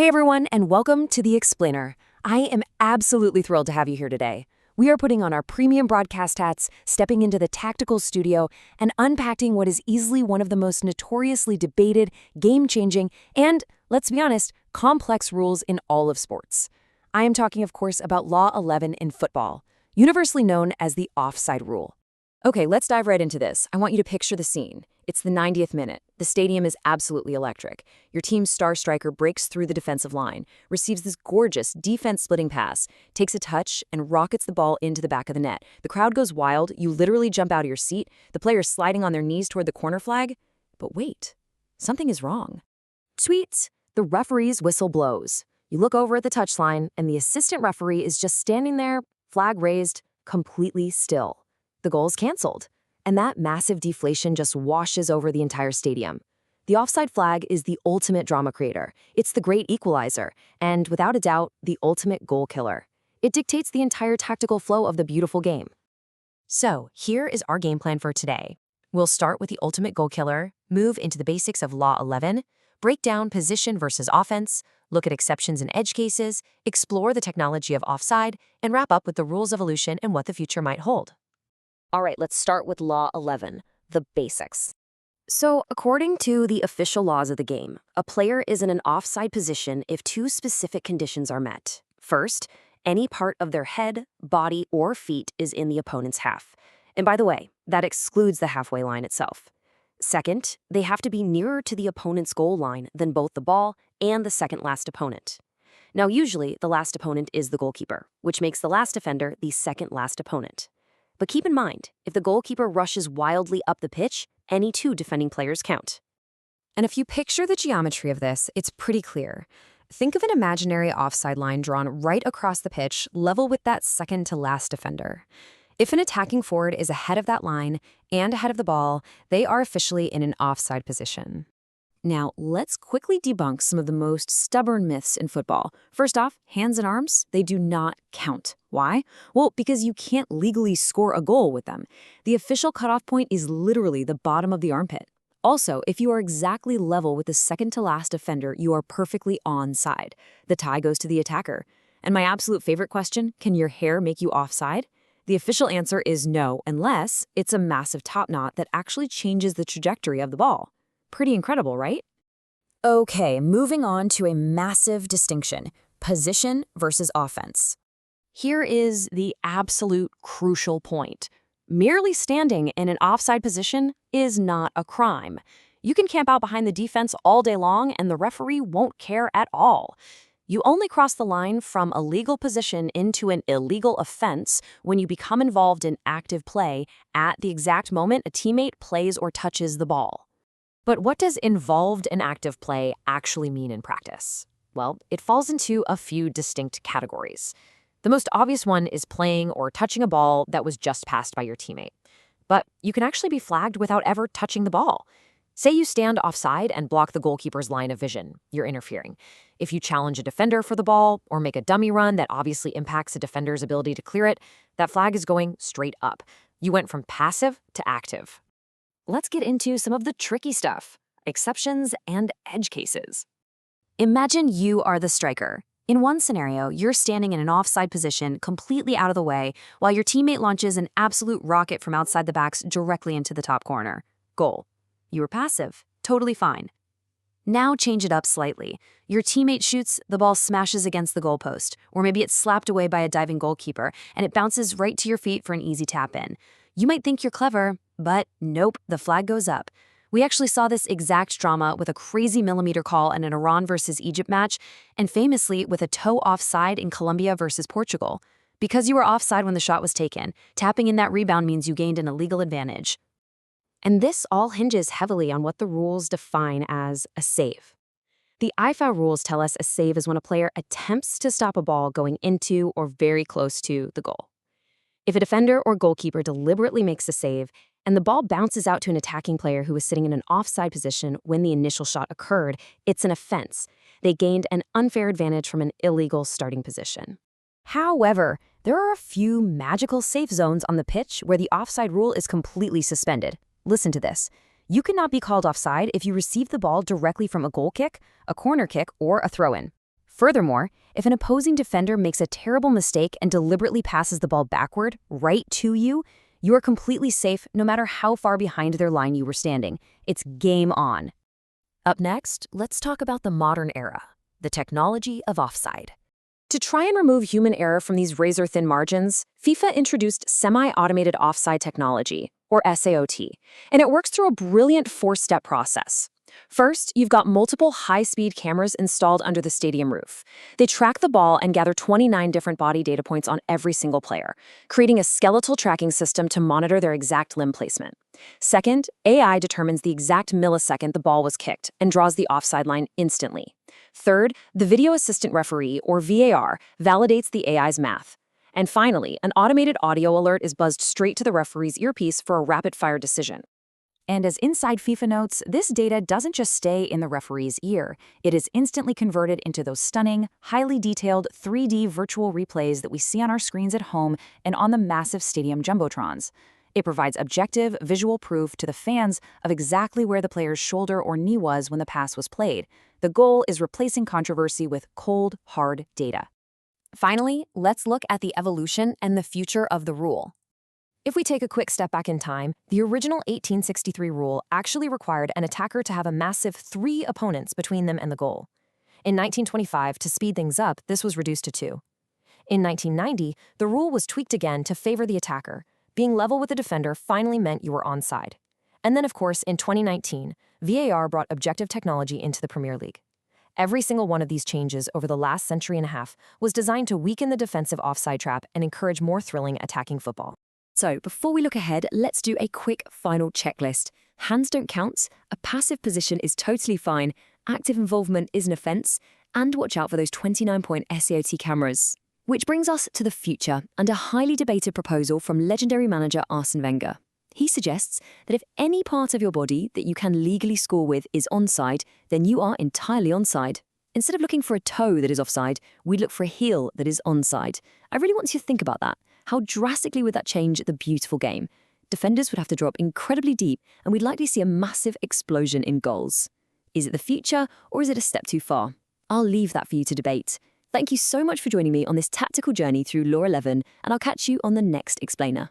Hey everyone, and welcome to The Explainer. I am absolutely thrilled to have you here today. We are putting on our premium broadcast hats, stepping into the tactical studio, and unpacking what is easily one of the most notoriously debated, game-changing, and, let's be honest, complex rules in all of sports. I am talking, of course, about Law 11 in football, universally known as the Offside Rule. Okay, let's dive right into this. I want you to picture the scene. It's the 90th minute. The stadium is absolutely electric. Your team's star striker breaks through the defensive line, receives this gorgeous defense-splitting pass, takes a touch, and rockets the ball into the back of the net. The crowd goes wild. You literally jump out of your seat. The players sliding on their knees toward the corner flag. But wait, something is wrong. Tweet, the referee's whistle blows. You look over at the touchline, and the assistant referee is just standing there, flag raised, completely still. The goal's canceled, and that massive deflation just washes over the entire stadium. The offside flag is the ultimate drama creator. It's the great equalizer, and without a doubt, the ultimate goal killer. It dictates the entire tactical flow of the beautiful game. So, here is our game plan for today. We'll start with the ultimate goal killer, move into the basics of Law 11, break down position versus offense, look at exceptions and edge cases, explore the technology of offside, and wrap up with the rules evolution and what the future might hold. All right, let's start with Law 11, the basics. So, according to the official laws of the game, a player is in an offside position if two specific conditions are met. First, any part of their head, body, or feet is in the opponent's half. And by the way, that excludes the halfway line itself. Second, they have to be nearer to the opponent's goal line than both the ball and the second last opponent. Now, usually, the last opponent is the goalkeeper, which makes the last defender the second last opponent. But keep in mind, if the goalkeeper rushes wildly up the pitch, any two defending players count. And if you picture the geometry of this, it's pretty clear. Think of an imaginary offside line drawn right across the pitch, level with that second to last defender. If an attacking forward is ahead of that line and ahead of the ball, they are officially in an offside position. Now, let's quickly debunk some of the most stubborn myths in football. First off, hands and arms, they do not count. Why? Well, because you can't legally score a goal with them. The official cutoff point is literally the bottom of the armpit. Also, if you are exactly level with the second to last defender, you are perfectly onside. The tie goes to the attacker. And my absolute favorite question, can your hair make you offside? The official answer is no, unless it's a massive top knot that actually changes the trajectory of the ball. Pretty incredible, right? Okay, moving on to a massive distinction, position versus offense. Here is the absolute crucial point. Merely standing in an offside position is not a crime. You can camp out behind the defense all day long and the referee won't care at all. You only cross the line from a legal position into an illegal offense when you become involved in active play at the exact moment a teammate plays or touches the ball. But what does involved in active play actually mean in practice? Well, it falls into a few distinct categories. The most obvious one is playing or touching a ball that was just passed by your teammate. But you can actually be flagged without ever touching the ball. Say you stand offside and block the goalkeeper's line of vision. You're interfering. If you challenge a defender for the ball or make a dummy run that obviously impacts a defender's ability to clear it, that flag is going straight up. You went from passive to active. Let's get into some of the tricky stuff, exceptions and edge cases. Imagine you are the striker. In one scenario, you're standing in an offside position completely out of the way while your teammate launches an absolute rocket from outside the backs directly into the top corner. Goal. You were passive. Totally fine. Now change it up slightly. Your teammate shoots, the ball smashes against the goalpost, or maybe it's slapped away by a diving goalkeeper and it bounces right to your feet for an easy tap-in. You might think you're clever, but nope, the flag goes up. We actually saw this exact drama with a crazy millimeter call in an Iran versus Egypt match, and famously with a toe offside in Colombia versus Portugal. Because you were offside when the shot was taken, tapping in that rebound means you gained an illegal advantage. And this all hinges heavily on what the rules define as a save. The FIFA rules tell us a save is when a player attempts to stop a ball going into or very close to the goal. If a defender or goalkeeper deliberately makes a save, and the ball bounces out to an attacking player who was sitting in an offside position when the initial shot occurred, it's an offense. They gained an unfair advantage from an illegal starting position. However, there are a few magical safe zones on the pitch where the offside rule is completely suspended. Listen to this. You cannot be called offside if you receive the ball directly from a goal kick, a corner kick, or a throw-in. Furthermore, if an opposing defender makes a terrible mistake and deliberately passes the ball backward, right to you, you are completely safe no matter how far behind their line you were standing. It's game on. Up next, let's talk about the modern era, the technology of offside. To try and remove human error from these razor-thin margins, FIFA introduced semi-automated offside technology, or SAOT, and it works through a brilliant four-step process. First, you've got multiple high-speed cameras installed under the stadium roof. They track the ball and gather 29 different body data points on every single player, creating a skeletal tracking system to monitor their exact limb placement. Second, AI determines the exact millisecond the ball was kicked and draws the offside line instantly. Third, the video assistant referee, or VAR, validates the AI's math. And finally, an automated audio alert is buzzed straight to the referee's earpiece for a rapid-fire decision. And as Inside FIFA notes, this data doesn't just stay in the referee's ear. It is instantly converted into those stunning, highly detailed 3D virtual replays that we see on our screens at home and on the massive stadium jumbotrons. It provides objective, visual proof to the fans of exactly where the player's shoulder or knee was when the pass was played. The goal is replacing controversy with cold, hard data. Finally, let's look at the evolution and the future of the rule. If we take a quick step back in time, the original 1863 rule actually required an attacker to have a massive 3 opponents between them and the goal. In 1925, to speed things up, this was reduced to 2. In 1990, the rule was tweaked again to favor the attacker. Being level with the defender finally meant you were onside. And then, of course, in 2019, VAR brought objective technology into the Premier League. Every single one of these changes over the last century and a half was designed to weaken the defensive offside trap and encourage more thrilling attacking football. So, before we look ahead, let's do a quick final checklist. Hands don't count, a passive position is totally fine, active involvement is an offence, and watch out for those 29-point SAOT cameras. Which brings us to the future and a highly debated proposal from legendary manager Arsene Wenger. He suggests that if any part of your body that you can legally score with is onside, then you are entirely onside. Instead of looking for a toe that is offside, we look for a heel that is onside. I really want you to think about that. How drastically would that change the beautiful game? Defenders would have to drop incredibly deep, and we'd likely see a massive explosion in goals. Is it the future, or is it a step too far? I'll leave that for you to debate. Thank you so much for joining me on this tactical journey through Law 11, and I'll catch you on the next explainer.